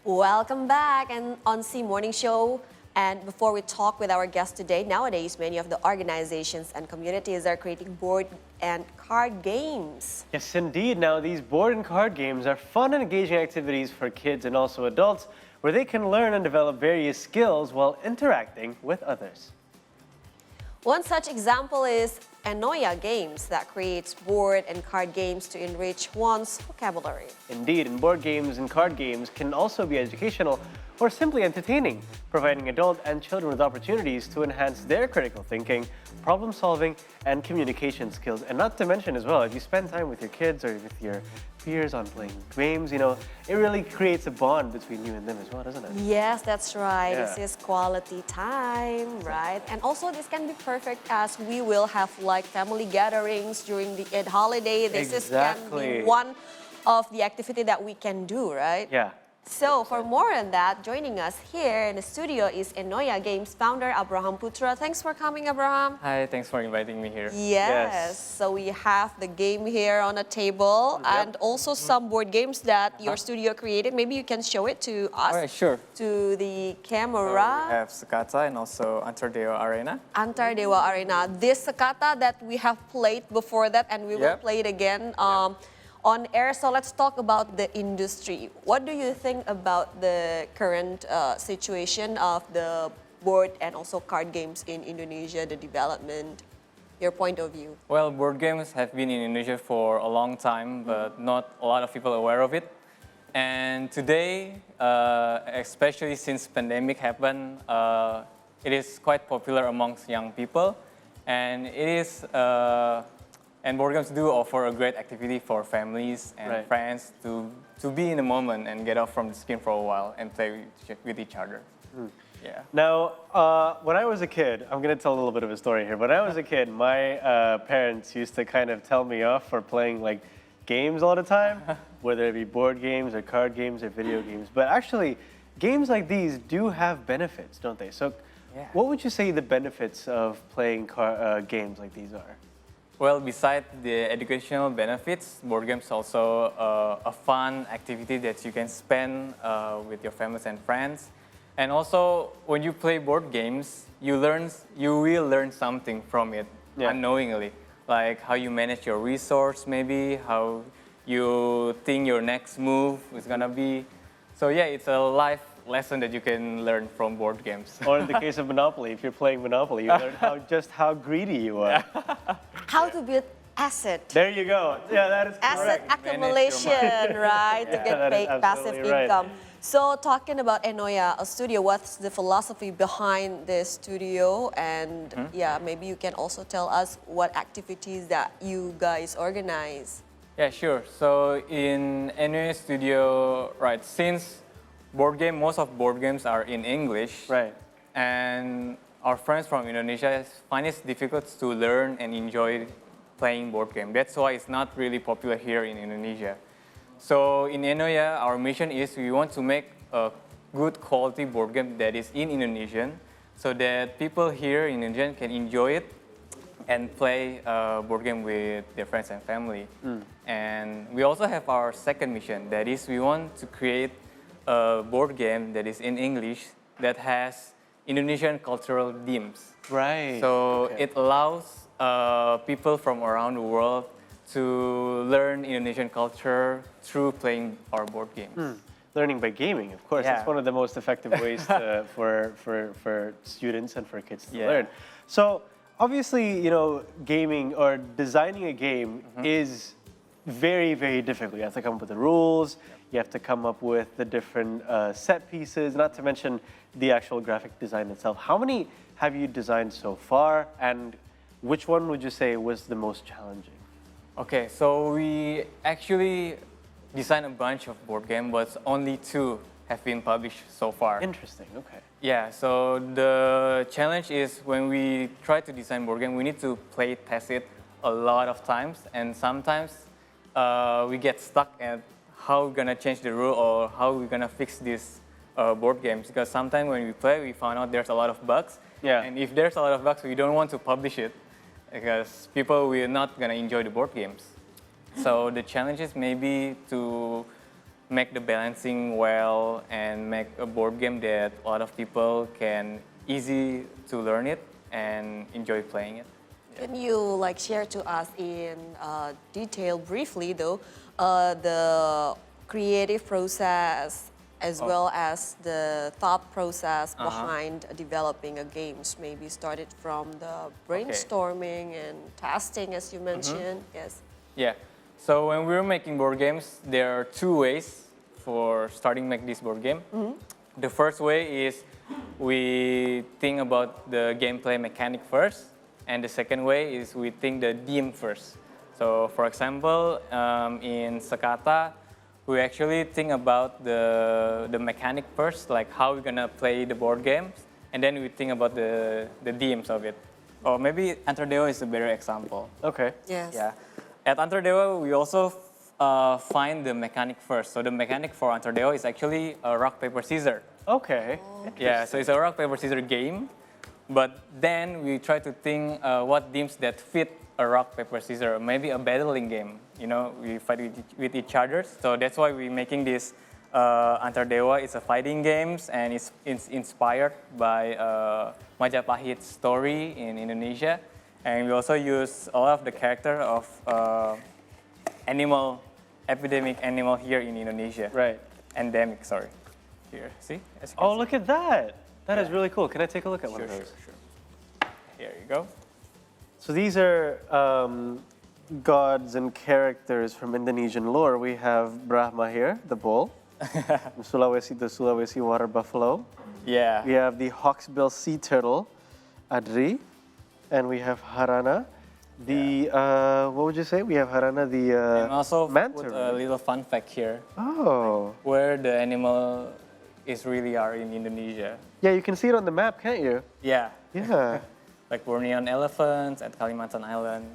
Welcome back and on C Morning Show. And before we talk with our guest today, nowadays many of the organizations and communities are creating board and card games. Yes, indeed. Now, these board and card games are fun and engaging activities for kids and also adults where they can learn and develop various skills while interacting with others. One such example is Enoya Games that creates board and card games to enrich one's vocabulary. Indeed, and board games and card games can also be educational or simply entertaining, providing adults and children with opportunities to enhance their critical thinking, problem solving, and communication skills. And not to mention as well, if you spend time with your kids or with your peers on playing games, it really creates a bond between you and them as well, doesn't it? Yes, that's right. Yeah. This is quality time, right? And also this can be perfect as we will have like family gatherings during the Eid holiday. This can be one of the activity that we can do, right? Yeah. So for more on that, joining us here in the studio is Enoya Games founder Abraham Putra. Thanks for coming, Abraham. Hi, thanks for inviting me here. Yes. So we have the game here on the table and also some board games that your studio created. Maybe you can show it to us. All right, sure. To the So camera. we have Sakata and also Antardeo Arena. Antar Dewa Arena. This Sakata that we have played before that and we will play it again on air. So let's talk about the industry. What do you think about the current situation of the board and also card games in Indonesia, the development, your point of view? Well, board games have been in Indonesia for a long time, but not a lot of people are aware of it. And today, especially since pandemic happened, it is quite popular amongst young people. And it is, and board games do offer a great activity for families and friends to be in the moment and get off from the screen for a while and play with each other. Yeah. Now, when I was a kid, I'm going to tell a little bit of a story here. When I was a kid, my parents used to kind of tell me off for playing like games all the time, whether it be board games or card games or video games. But actually, games like these do have benefits, don't they? So what would you say the benefits of playing games like these are? Well, besides the educational benefits, board games also a fun activity that you can spend with your families and friends. And also, when you play board games, you will learn something from it unknowingly, like how you manage your resource, maybe how you think your next move is gonna be. So yeah, it's a life lesson that you can learn from board games. Or in the case of Monopoly, if you're playing Monopoly, you learn just how greedy you are. How to build asset. There you go. Yeah, that is Asset correct. accumulation, right? To get paid passive income. So talking about Enoya, a studio, what's the philosophy behind this studio? And maybe you can also tell us what activities that you guys organize. Yeah, sure. So in Enoya Studio, right, since most of board games are in English. Right. And our friends from Indonesia find it difficult to learn and enjoy playing board game. That's why it's not really popular here in Indonesia. So in Enoya, our mission is we want to make a good quality board game that is in Indonesian so that people here in Indonesia can enjoy it and play a board game with their friends and family. And we also have our second mission, that is we want to create a board game that is in English that has Indonesian cultural themes. Right. So it allows people from around the world to learn Indonesian culture through playing our board games. Learning by gaming, of course. That's one of the most effective ways for students and for kids to learn. So obviously, gaming or designing a game is very, very difficult. You have to come up with the rules. You have to come up with the different set pieces, not to mention the actual graphic design itself. How many have you designed so far, and which one would you say was the most challenging? Okay, so we actually designed a bunch of board games, but only 2 have been published so far. Interesting, okay. Yeah, so the challenge is when we try to design board game, we need to play test it a lot of times, and sometimes we get stuck at how we're gonna change the rule or how we're gonna fix these board games. Because sometimes when we play, we found out there's a lot of bugs. Yeah. And if there's a lot of bugs, we don't want to publish it because people will not gonna enjoy the board games. So the challenge is maybe to make the balancing well and make a board game that a lot of people can easy to learn it and enjoy playing it. Can you like share to us in detail briefly though the creative process as well as the thought process behind developing a games? Maybe started from the brainstorming and testing as you mentioned. Yes. Yeah. So when we were making board games, there are two ways for starting make this board game. The first way is we think about the gameplay mechanic first, and the second way is we think the theme first. So for example, in Sakata, we actually think about the mechanic first, like how we're gonna play the board games, and then we think about the themes of it. Or maybe Antardeo is a better example. Okay. Yes. Yeah. At Antardeo, we also find the mechanic first. So the mechanic for Antardeo is actually a rock, paper, scissors. Okay. Yeah, so it's a rock, paper, scissors game. But then we try to think what themes that fit a rock, paper, scissors, maybe a battling game. You know, we fight with each other. So that's why we're making this Antardewa. It's a fighting games and it's inspired by Majapahit's story in Indonesia. And we also use a lot of the character of epidemic animal here in Indonesia. Right. Endemic, sorry. Here, see? As you can Oh, see. look at that. That is really cool. Can I take a look at one Sure, of those? sure. Here you go. So these are gods and characters from Indonesian lore. We have Brahma here, the bull. From Sulawesi, the Sulawesi water buffalo. Yeah. We have the hawksbill sea turtle, Adri. And we have Harana, the, what would you say? We have Harana, the And also manta put a ray. little fun fact here, Oh. where the animal is really are in Indonesia. Yeah, you can see it on the map, can't you? Yeah. Yeah. Like Bornean elephants at Kalimantan Island.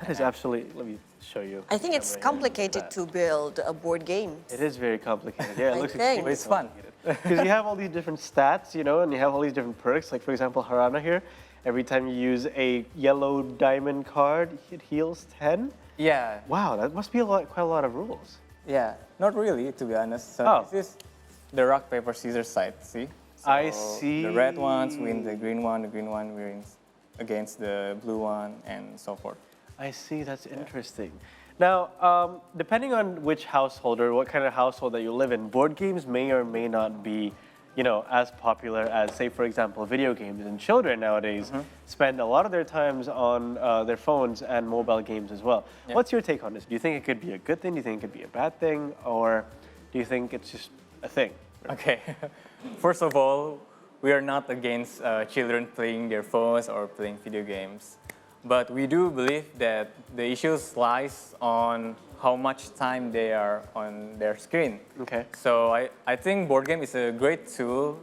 That is absolutely, let me show you. I think it's complicated to build a board game. It is very complicated. Yeah, it I looks think. extremely But it's fun. Because you have all these different stats, you know, and you have all these different perks. Like, for example, Harana here, every time you use a yellow diamond card, it heals 10. Yeah. Wow, that must be quite a lot of rules. Yeah. Not really, to be honest. So Oh. this is the rock, paper, scissors side, see? So I see. The red ones win the green one wins against the blue one, and so forth. I see, that's interesting. Now, depending on which household or what kind of household that you live in, board games may or may not be, you know, as popular as, say, for example, video games. And children nowadays spend a lot of their times on their phones and mobile games as well. Yeah. What's your take on this? Do you think it could be a good thing? Do you think it could be a bad thing? Or do you think it's just a thing? Okay. First of all, we are not against children playing their phones or playing video games. But we do believe that the issues lies on how much time they are on their screen. Okay. So I think board game is a great tool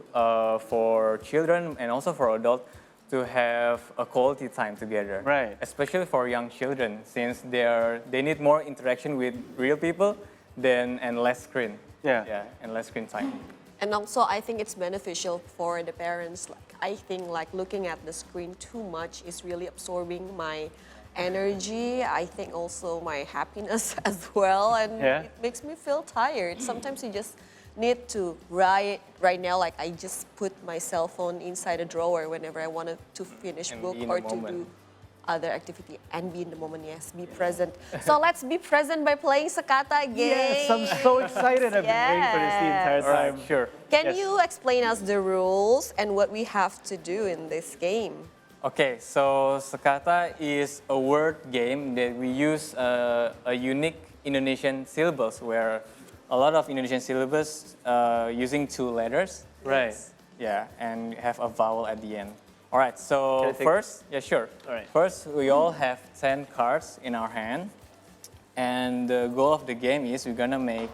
for children and also for adults to have a quality time together. Right. Especially for young children, since they need more interaction with real people and less screen. Yeah. Yeah, and less screen time. And also, I think it's beneficial for the parents. Like, I think like looking at the screen too much is really absorbing my energy. I think also my happiness as well, and it makes me feel tired. Sometimes you just need to right now. Like I just put my cell phone inside a drawer whenever I wanted to finish And book be in or the to moment. do other activity and be in the moment. Yes, be present. So let's be present by playing Sakata again. Yes, I'm so excited. I've been waiting for this the entire Yes. time. Alright, sure. Can Yes. you explain us the rules and what we have to do in this game? Okay, so Sakata is a word game that we use a unique Indonesian syllables where a lot of Indonesian syllables using 2 letters. Right. Yeah, and have a vowel at the end. All right, Can I so take- first, yeah, sure. All right. First, we all have 10 cards in our hand. And the goal of the game is we're gonna make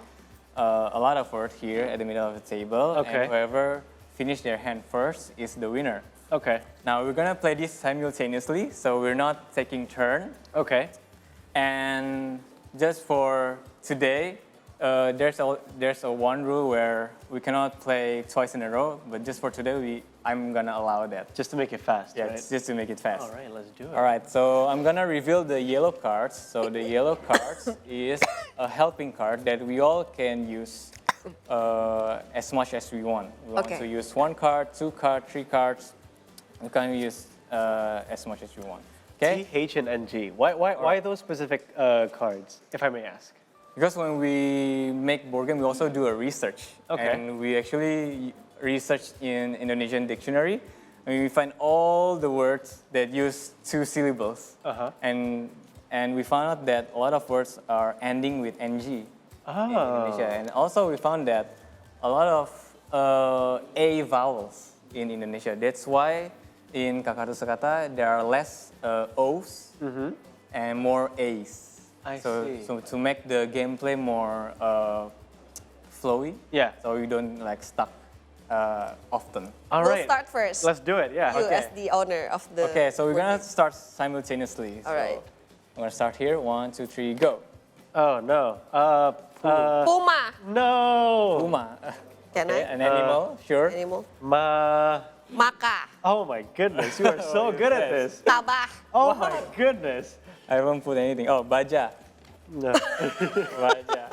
a lot of words here at the middle of the table. Okay. And whoever finish their hand first is the winner. Okay. Now we're gonna play this simultaneously, so we're not taking turn. Okay. And just for today, there's a one rule where we cannot play twice in a row, but just for today, I'm gonna allow that. Just to make it fast, Yeah, right? it's just to make it fast. All right, let's do it. All right, so I'm gonna reveal the yellow cards. So the yellow cards is a helping card that we all can use as much as we want. We want to use 1 card, 2 cards, 3 cards. We can use as much as you want. Okay? T, H, and NG. Why those specific cards, if I may ask? Because when we make board game, we also do a research. Okay. And we actually research in Indonesian dictionary, and we find all the words that use 2 syllables. And we found out that a lot of words are ending with ng in Indonesia. And also we found that a lot of a vowels in Indonesia. That's why in kata-kata there are less O's and more A's. I see. So to make the gameplay more flowy, so you don't like stuck often. All We'll right. start first. Let's do it, yeah. You as the owner of the... Okay, so we're board gonna game. start simultaneously. All right. I'm gonna start here. 1, 2, 3, go. Oh, no. Puma. No. Puma. Can Okay, I? an animal, sure. Animal. Maka. Maka. Oh my goodness, you are so good at this. Tabah. Oh my goodness. I haven't put anything. Oh, baja. No. Baja.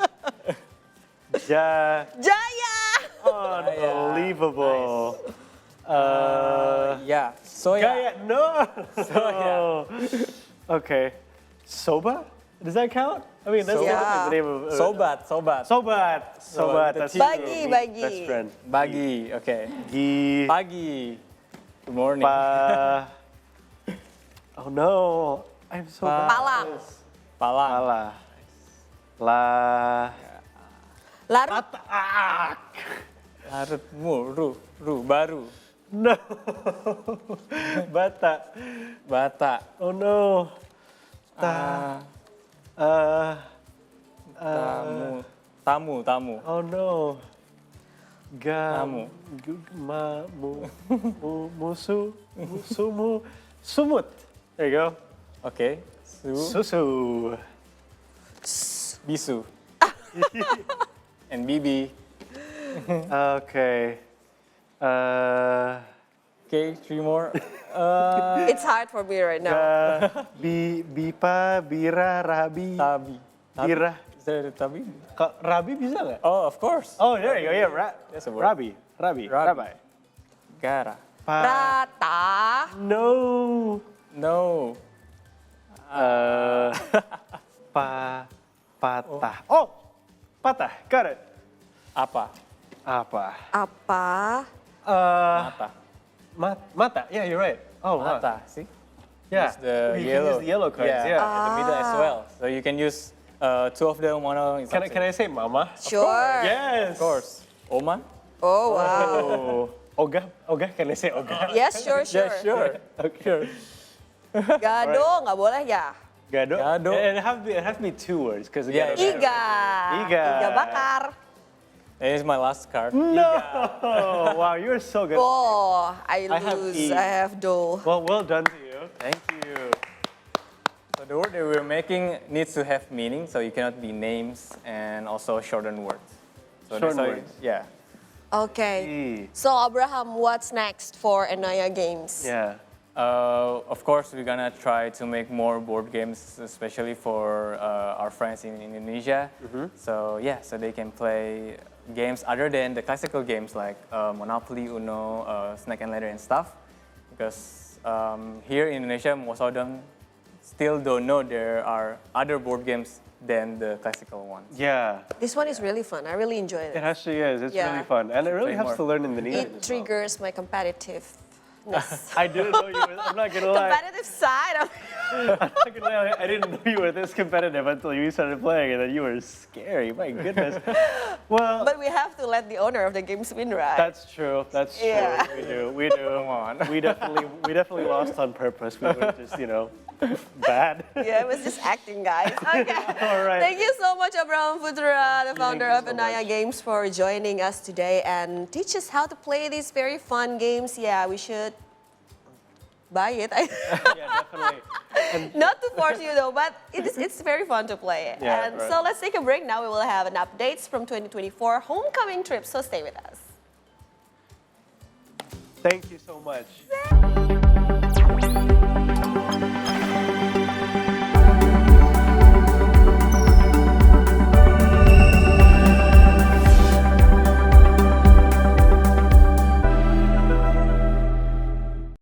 Ja. Jaya. Unbelievable. Yeah. Soya. Gaya. No. Soya. Okay. Soba? Does that count? I mean, that's Yeah. the name of... Sobat. Sobat. Sobat. That's Bagi, my bagi. best friend. Bagi. Okay. Gi. Pagi. Good morning. Pa. Oh no. I'm so bad. Palang. Palang. Pala. La. Larut. Larutmu. Ru. Baru. No. Bata. Bata. Oh no. Tamu. Oh no. Tamu. Sumut. There you go. Okay. Susu. Bisu. And Bibi. Okay. Okay, 3 more. It's hard for me right now. Bipa, Bira, Rabi. Tabi. Bira. Is there a tabi? Rabi bisa nggak? Oh, of course. Oh, there you go. Yeah, That's a word. Rabi. Rabi. Gara. Rata. No. No. Patah. Oh, patah. Got it. Apa? Apa? Apa? Mata. Mata. Yeah, you're right. Oh, wow. Mata. See? Yeah. Use the You yellow. can use the yellow cards. Yeah. In the middle as well. So you can use 2 of them. One is Can I say mama? Sure. Yes. Of course. Oma? Oh, wow. Oh. Oga. Can I say oga? Yes, sure. Yeah, sure. Okay. Gado, nggak boleh ya? Gado. Gado. It has to be 2 words because Yeah, Iga. Iga. Iga bakar. That is my last card. No. Wow, you're so good. Oh, I I have lose. E. I have do. Well done to you. Thank you. So the word that we're making needs to have meaning, so you cannot be names and also shortened words. So that's Shortened how words. Yeah. Okay. E. So Abraham, what's next for Enaya Games? Yeah. Of course, we're gonna try to make more board games, especially for our friends in Indonesia. So yeah, so they can play games other than the classical games like Monopoly, Uno, Snake and Ladder and stuff. Because here in Indonesia, most of them still don't know there are other board games than the classical ones. Yeah. This one is really fun. I really enjoy It it. actually is. It's Yeah. really fun. And it really Play helps to more. learn Indonesian. It triggers my competitiveness. I didn't know you were, I'm not gonna lie. Competitive side. I'm not gonna lie, I didn't know you were this competitive until you started playing and then you were scary. My goodness. Well, But we have to let the owner of the games win, right? that's true. That's true. Yeah. We do. Come on. We definitely lost on purpose. We were just, bad. Yeah, it was just acting, guys. Okay. All right. Thank you so much, Abraham Putra, the founder you of so Enaya much. Games, for joining us today and teach us how to play these very fun games. Yeah, we should buy it. Yeah, definitely. And Not to force you though, but it's very fun to play. Yeah, And right. so let's take a break now. We will have an updates from 2024 homecoming trip. So stay with us. thank you so much.